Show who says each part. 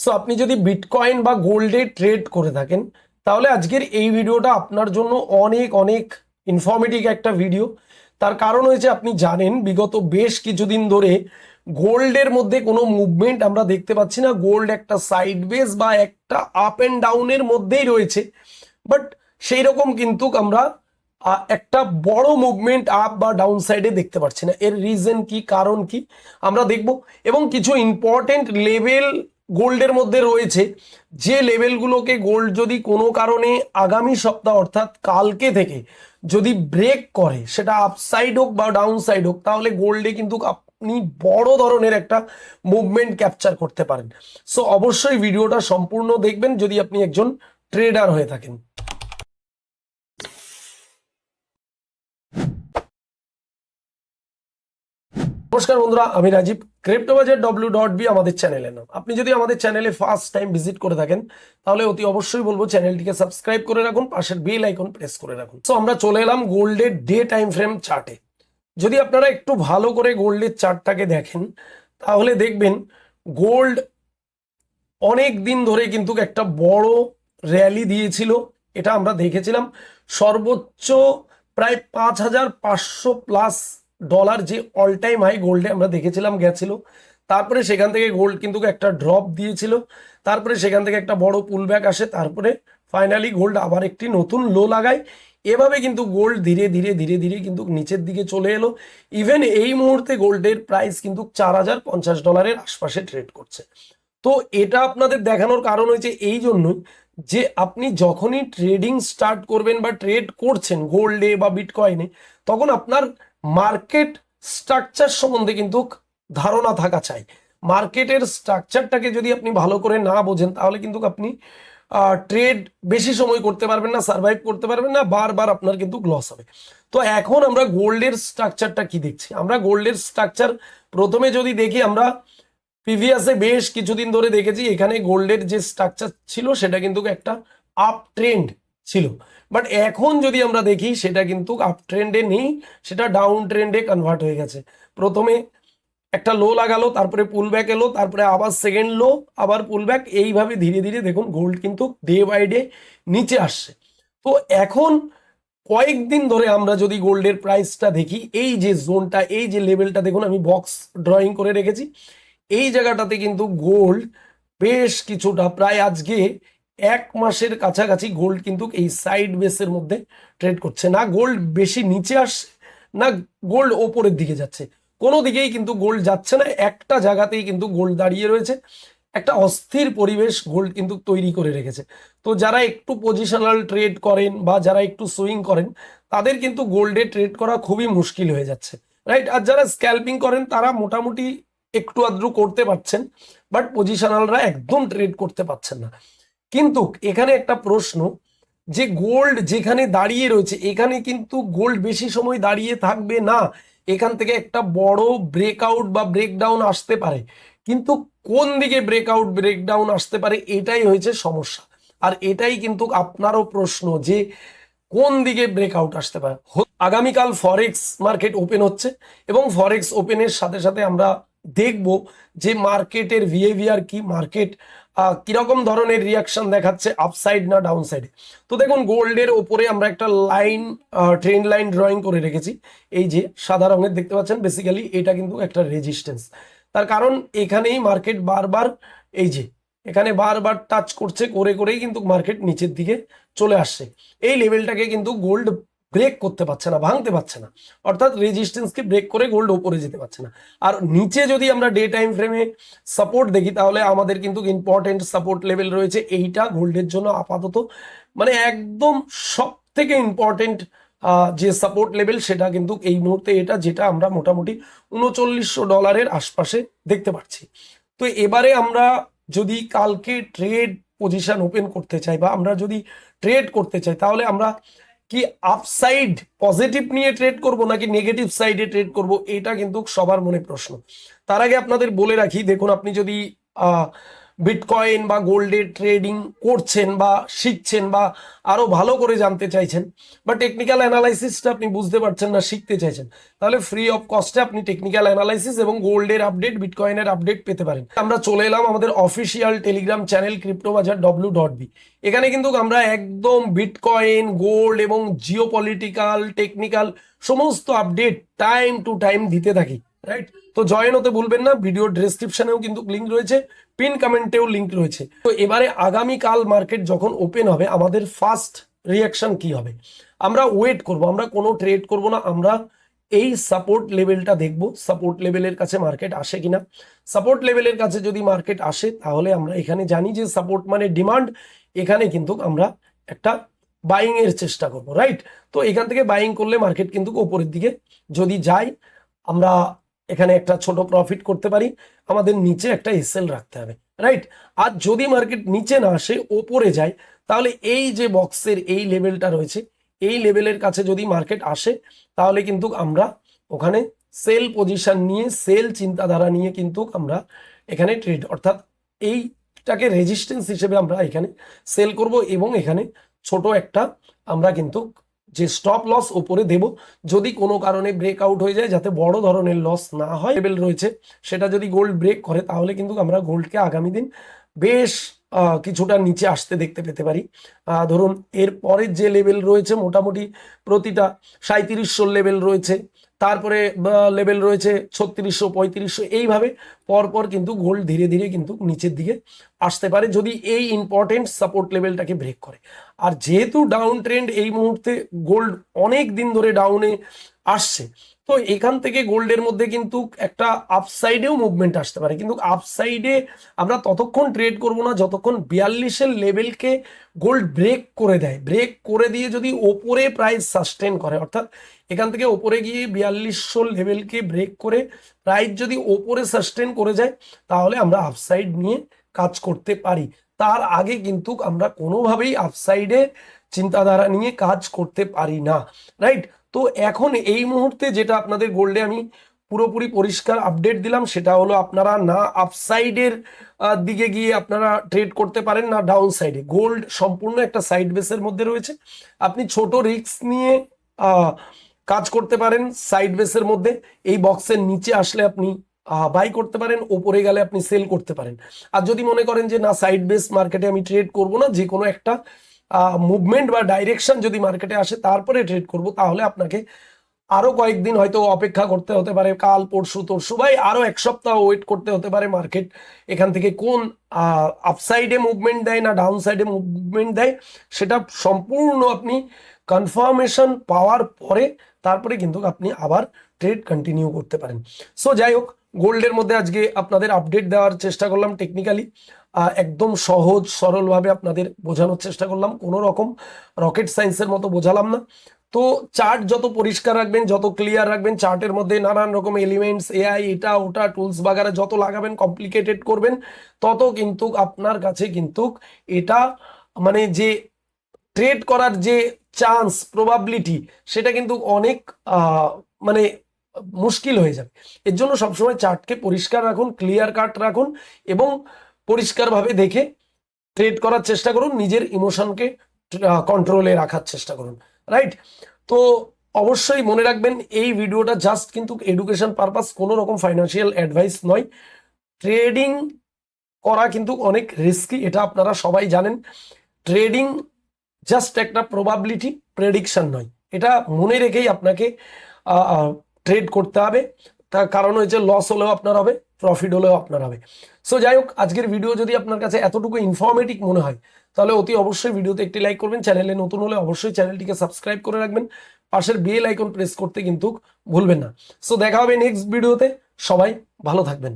Speaker 1: So আপনি যদি bitcoin বা গোল্ডে ট্রেড করে থাকেন তাহলে আজকের এই ভিডিওটা আপনার জন্য অনেক অনেক ইনফরমেটিভ একটা ভিডিও। তার কারণ হয়েছে আপনি জানেন বিগত বেশ কিছুদিন ধরে গোল্ডের মধ্যে কোনো মুভমেন্ট আমরা দেখতে পাচ্ছি না। গোল্ড একটা সাইডওয়েজ বা একটা আপ অ্যান্ড ডাউনের মধ্যেই রয়েছে, বাট সেই রকম কিন্তু আমরা একটা বড় মুভমেন্ট আপ বা ডাউন সাইডে দেখতে পাচ্ছি না। এর রিজন কি, কারণ কি আমরা দেখব, এবং কিছু ইম্পর্টেন্ট লেভেল গোল্ডের মধ্যে রয়েছে যে লেভেলগুলোকে গোল্ড যদি কোনো কারণে আগামী সপ্তাহ অর্থাৎ কালকে থেকে যদি ব্রেক করে, সেটা আপসাইড হোক বা ডাউন সাইড হোক, তাহলে গোল্ডে কিন্তু আপনি বড় ধরনের একটা মুভমেন্ট ক্যাপচার করতে পারেন। সো অবশ্যই ভিডিওটা সম্পূর্ণ দেখবেন যদি আপনি একজন ট্রেডার হয়ে থাকেন। নমস্কার বন্ধুরা, আমি রাজীব। ক্রিপ্টোবাজার আমাদের চ্যানেলের নাম। আপনি যদি আমাদের চ্যানেলে ফার্স্ট টাইম ভিজিট করে থাকেন তাহলে অতি অবশ্যই বলবো চ্যানেলটিকে সাবস্ক্রাইব করে রাখুন, পাশের বেল আইকন প্রেস করে রাখুন। সো আমরা চলে এলাম গোল্ডের ডে টাইম ফ্রেম চার্টে। যদি আপনারা একটু ভালো করে গোল্ডের চার্টটাকে দেখেন তাহলে দেখবেন গোল্ড অনেক দিন ধরে কিন্তু একটা বড় র্যালি দিয়েছিল। এটা আমরা দেখেছিলাম সর্বোচ্চ প্রায় $5,500+ যে অল টাইম হাই গোল্ডে আমরা দেখেছিলাম গেছিল। তারপরে সেখান থেকে গোল্ড কিন্তু একটা ড্রপ দিয়েছিল, তারপরে সেখান থেকে একটা বড় পুলব্যাক আসে, তারপরে ফাইনালি গোল্ড আবার একটি নতুন লো লাগায়। এভাবে কিন্তু গোল্ড ধীরে ধীরে ধীরে ধীরে কিন্তু নিচের দিকে চলে এলো। ইভেন এই মুহূর্তে গোল্ডের প্রাইস কিন্তু $4,050 আশপাশে ট্রেড করছে। তো এটা আপনাদের দেখানোর কারণ হয়েছে এই জন্যই যে আপনি যখনই ট্রেডিং স্টার্ট করবেন বা ট্রেড করছেন গোল্ডে বা বিটকয়েনে, তখন আপনার মার্কেট স্ট্রাকচার সম্বন্ধে কিন্তু ধারণা থাকা চাই। মার্কেটের স্ট্রাকচারটাকে যদি আপনি ভালো করে না বোঝেন তাহলে কিন্তু আপনি ট্রেড বেশি সময় করতে পারবেন না, সার্ভাইভ করতে পারবেন না, বারবার আপনার কিন্তু লস হবে। তো এখন আমরা গোল্ডের স্ট্রাকচারটা কি দেখছি, আমরা গোল্ডের স্ট্রাকচার প্রথমে যদি দেখি, আমরা প্রিভিয়াসে বেশ কিছুদিন ধরে দেখেছি এখানে গোল্ডের যে স্ট্রাকচার ছিল সেটা কিন্তু একটা আপ ট্রেন্ড ছিল। বাট এখন যদি আমরা দেখি সেটা কিন্তু আপ ট্রেন্ডে নেই, সেটা ডাউন ট্রেন্ডে কনভার্ট হয়ে গেছে। প্রথমে একটা লো লাগালো, তারপরে পুল ব্যাক এলো, তারপরে আবার সেকেন্ড লো, আবার পুল ব্যাক, এইভাবে ধীরে ধীরে দেখুন গোল্ড কিন্তু ডে বাই ডে নিচে আসছে। তো এখন কয়েকদিন ধরে আমরা যদি গোল্ডের প্রাইসটা দেখি, এই যে জোনটা, এই যে লেভেলটা দেখুন, আমি বক্স ড্রয়িং করে রেখেছি, এই জায়গাটাতে কিন্তু গোল্ড বেশ কিছুটা, প্রায় আজকে 1 মাসের কাছাকাছি গোল্ড কিন্তু এই সাইড বেসের মধ্যে ট্রেড করছে। না গোল্ড বেশি নিচে আসছে, না গোল্ড ওপরের দিকে যাচ্ছে, কোনো দিকেই কিন্তু গোল্ড যাচ্ছে না, একটা জায়গাতেই কিন্তু গোল্ড দাঁড়িয়ে রয়েছে। একটা অস্থির পরিবেশ গোল্ড কিন্তু তৈরি করে রেখেছে। তো যারা একটু পজিশনাল ট্রেড করেন বা যারা একটু সুইং করেন তাদের কিন্তু গোল্ডে ট্রেড করা খুবই মুশকিল হয়ে যাচ্ছে, রাইট? আর যারা স্ক্যাল্পিং করেন তারা মোটামুটি একটু আদ্রু করতে পারছেন, বাট পজিশনালরা একদম ট্রেড করতে পারছেন না। কিন্তু এখানে একটা প্রশ্ন, যে গোল্ড যেখানে দাঁড়িয়ে রয়েছে এখানে কিন্তু গোল্ড বেশি সময় দাঁড়িয়ে থাকবে না, এখান থেকে একটা বড় ব্রেকআউট বা ব্রেকডাউন আসতে পারে। কিন্তু কোন দিকে ব্রেকআউট ব্রেকডাউন আসতে পারে এটাই হয়েছে সমস্যা। আর এটাই কিন্তু আপনারও প্রশ্ন যে কোন দিকে ব্রেকআউট আসতে পারে। আগামীকাল ফরেক্স মার্কেট ওপেন হচ্ছে এবং ফরেক্স ওপেনের সাথে সাথে আমরা দেখব যে মার্কেটের বিহেভিয়ার কি, মার্কেট কিরকম ধরনের রিয়াকশন দেখাচ্ছে, আপসাইড না ডাউন সাইডে। তো দেখুন গোল্ডের ওপরে আমরা একটা লাইন, ট্রেন্ড লাইন ড্রয়িং করে রেখেছি, এই যে সাদা রঙের দেখতে পাচ্ছেন, বেসিক্যালি এটা কিন্তু একটা রেজিস্ট্যান্স। তার কারণ এখানেই মার্কেট বারবার, এই যে এখানে বারবার টাচ করছে, করে করেই কিন্তু মার্কেট নিচের দিকে চলে আসছে। এই লেভেলটাকে কিন্তু গোল্ড ব্রেক করতে পারছে না, ভাঙতে পারছে না, অর্থাৎ রেজিস্ট্যান্সকে ব্রেক করে গোল্ড ওপরে যেতে পারছে না। আর নিচে যদি আমরা ডে টাইম ফ্রেমে সাপোর্ট দেখি তাহলে আমাদের কিন্তু ইম্পর্টেন্ট সাপোর্ট লেভেল রয়েছে এইটা গোল্ডের জন্য আপাতত, মানে একদম সব থেকে ইম্পর্টেন্ট যে সাপোর্ট লেভেল সেটা কিন্তু এই মুহূর্তে এটা, যেটা আমরা মোটামুটি $3900 আশপাশে দেখতে পাচ্ছি। তো এবারে আমরা যদি কালকে ট্রেড পজিশন ওপেন করতে চাই বা আমরা যদি ট্রেড করতে চাই তাহলে আমরা কি আপসাইড পজিটিভ নিয়ে ট্রেড করব নাকি নেগেটিভ সাইডে ট্রেড করব, এটা কিন্তু সবার মনে প্রশ্ন। তার আগে আপনাদের বলে রাখি, দেখুন আপনি যদি বিটকয়েন বা গোল্ডে ট্রেডিং করছেন বা শিখছেন বা আরো ভালো করে জানতে চাইছেন, বা টেকনিক্যাল অ্যানালাইসিসটা আপনি বুঝতে পারছেন না, শিখতে চাইছেন, তাহলে ফ্রি অফ কস্টে আপনি টেকনিক্যাল অ্যানালাইসিস এবং গোল্ডের আপডেট, বিটকয়েনের আপডেট পেতে পারেন। আমরা চলে এলাম আমাদের অফিসিয়াল টেলিগ্রাম চ্যানেল cryptobazaar.w.b। এখানে কিন্তু আমরা একদম বিটকয়েন, গোল্ড এবং জিও পলিটিক্যাল, টেকনিক্যাল সমস্ত আপডেট টাইম টু টাইম দিতে থাকি, রাইট? তো জয়েন হতে ভুলবেন না। ভিডিও ডেসক্রিপশনেও কিন্তু লিঙ্ক রয়েছে, পিন কমেন্টেও লিঙ্ক রয়েছে। তো এবারে আগামীকাল মার্কেট যখন ওপেন হবে, আমাদের ফার্স্ট রিয়াকশন কি হবে? আমরা ওয়েট করব, আমরা কোনো ট্রেড করব না, আমরা এই সাপোর্ট লেভেলটা দেখব, সাপোর্ট লেভেলের কাছে মার্কেট আসে কিনা। সাপোর্ট লেভেলের কাছে যদি মার্কেট আসে, তাহলে আমরা এখানে জানি যে সাপোর্ট মানে ডিমান্ড, এখানে কিন্তু আমরা একটা বাইং এর চেষ্টা করব, রাইট? তো এখান থেকে বাইং করলে মার্কেট কিন্তু ওপরের দিকে যদি যায়, আমরা এখানে একটা ছোট প্রফিট করতে পারি। আমাদের নিচে একটা এসএল রাখতে হবে, রাইট? আর যদি মার্কেট নিচে না আসে, ওপরে যায়, তাহলে এই যে বক্সের এই লেভেলটা রয়েছে, এই লেভেলের কাছে যদি মার্কেট আসে, তাহলে কিন্তু আমরা ওখানে সেল পজিশন নিয়ে, সেল চিন্তাধারা নিয়ে কিন্তু আমরা এখানে ট্রেড, অর্থাৎ এইটাকে রেজিস্ট্যান্স হিসেবে আমরা এখানে সেল করব এবং এখানে ছোট একটা আমরা কিন্তু যে স্টপ লস ওপরে দেব, যদি কোনো কারণে ব্রেকআউট হয়ে যায়, যাতে বড় ধরনের লস না হয়। লেভেল রয়েছে, সেটা যদি গোল্ড ব্রেক করে, তাহলে কিন্তু আমরা গোল্ডকে আগামী দিন বেশ কিছুটা নিচে আসতে দেখতে পেতে পারি। ধরুন এর পরের যে লেভেল রয়েছে, মোটামুটি প্রতিটা 3700 লেভেল রয়েছে, তারপরে লেভেল রয়েছে 3600, 3500, এইভাবে পরপর কিন্তু গোল্ড ধীরে ধীরে কিন্তু নিচের দিকে আসতে পারে, যদি এই ইম্পর্টেন্ট সাপোর্ট লেভেলটাকে ব্রেক করে। আর যেহেতু ডাউন ট্রেন্ড, এই মুহূর্তে গোল্ড অনেক দিন ধরে ডাউনে আসছে, তো এখান থেকে গোল্ডের মধ্যে কিন্তু একটা আপসাইডেও মুভমেন্ট আসতে পারে। কিন্তু আপসাইডে আমরা ততক্ষণ ট্রেড করব না, যতক্ষণ 42-এর লেভেলকে গোল্ড ব্রেক করে দেয়। ব্রেক করে দিয়ে যদি ওপরে প্রাইস সাস্টেন করে, অর্থাৎ এখান থেকে ওপরে গিয়ে 4200 লেভেলকে ব্রেক করে প্রাইস যদি ওপরে সাস্টেন করে যায়, তাহলে আমরা আপসাইড নিয়ে কাজ করতে পারি। তার আগে কিন্তু আমরা কোনোভাবেই আপসাইডে চিন্তাধারা নিয়ে কাজ করতে পারি না, রাইট? তো এখন এই মুহূর্তে যেটা আপনাদের গোল্ডে আমি পুরোপুরি পরিষ্কার আপডেট দিলাম, সেটা হলো আপনারা না আপসাইডের দিকে গিয়ে আপনারা ট্রেড করতে পারেন, না ডাউন সাইডে। গোল্ড সম্পূর্ণ একটা সাইড বেসের মধ্যে রয়েছে, আপনি ছোট রিস্ক নিয়ে কাজ করতে পারেন সাইড বেসের মধ্যে। এই বক্সের নিচে আসলে আপনি বাই করতে পারেন, ওপরে গেলে আপনি সেল করতে পারেন। আর যদি মনে করেন যে না, সাইড বেস মার্কেটে আমি ট্রেড করব না, যে কোনো একটা মুভমেন্ট বা ডাইরেকশন যদি মার্কেটে আসে তারপরে ট্রেড করব, তাহলে আপনাকে আরো কয়েকদিন হয়তো অপেক্ষা করতে হতে পারে, কাল পরশু তরশু ভাই আরো এক সপ্তাহ ওয়েট করতে হতে পারে। মার্কেট এখান থেকে কোন আপসাইডে মুভমেন্ট দেয় না ডাউন সাইডে মুভমেন্ট দেয়, সেটা সম্পূর্ণ আপনি কনফার্মেশন পাওয়ার পরে তারপরে কিন্তু আপনি আবার ট্রেড কন্টিনিউ করতে পারেন। সো যাই হোক, গোল্ডের মধ্যে আজকে আপনাদের আপডেট দেওয়ার চেষ্টা করলাম টেকনিক্যালি, একদম সহজ সরলভাবে আপনাদের বোঝানোর চেষ্টা করলাম, কোনো রকম রকেট সায়েন্সের মতো বোঝালাম না। তো চার্ট যত পরিষ্কার রাখবেন, যত ক্লিয়ার রাখবেন, চার্টের মধ্যে নানান রকম এলিমেন্টস, এআই, এটা ওটা টুলস বাগারা যত লাগাবেন, কমপ্লিকেটেড করবেন, তত কিন্তু আপনার কাছে কিন্তু এটা মানে যে ট্রেড করার যে চান্স, প্রবাবিলিটি, সেটা কিন্তু অনেক মানে মুশকিল হয়ে যাবে। এর জন্য সবসময় চার্টকে পরিষ্কার রাখুন, ক্লিয়ার কাট রাখুন এবং পরিষ্কারভাবে দেখে ট্রেড করার চেষ্টা করুন, নিজের ইমোশনকে কন্ট্রোলে রাখার চেষ্টা করুন, রাইট? তো অবশ্যই মনে রাখবেন, এই ভিডিওটা জাস্ট কিন্তু এডুকেশন পারপাস, কোনো রকম ফাইন্যান্সিয়াল অ্যাডভাইস নয়। ট্রেডিং করা কিন্তু অনেক রিস্কি, এটা আপনারা সবাই জানেন। ট্রেডিং জাস্ট একটা প্রবাবিলিটি, প্রেডিকশন নয়। এটা মনে রেখেই আপনাকে ট্রেড করতে হবে। তার কারণ হচ্ছে লস হলেও আপনার হবে, প্রফিট হলেও আপনার হবে। সো যাই হোক, আজকের ভিডিও যদি আপনার কাছে এতটুকু ইনফরমেটিভ মনে হয়, তাহলে অতি অবশ্যই ভিডিওতে একটি লাইক করবেন। চ্যানেলে নতুন হলে অবশ্যই চ্যানেলটিকে সাবস্ক্রাইব করে রাখবেন, পাশের বেল আইকন প্রেস করতে কিন্তু ভুলবেন না। সো দেখা হবে নেক্সট ভিডিওতে, সবাই ভালো থাকবেন।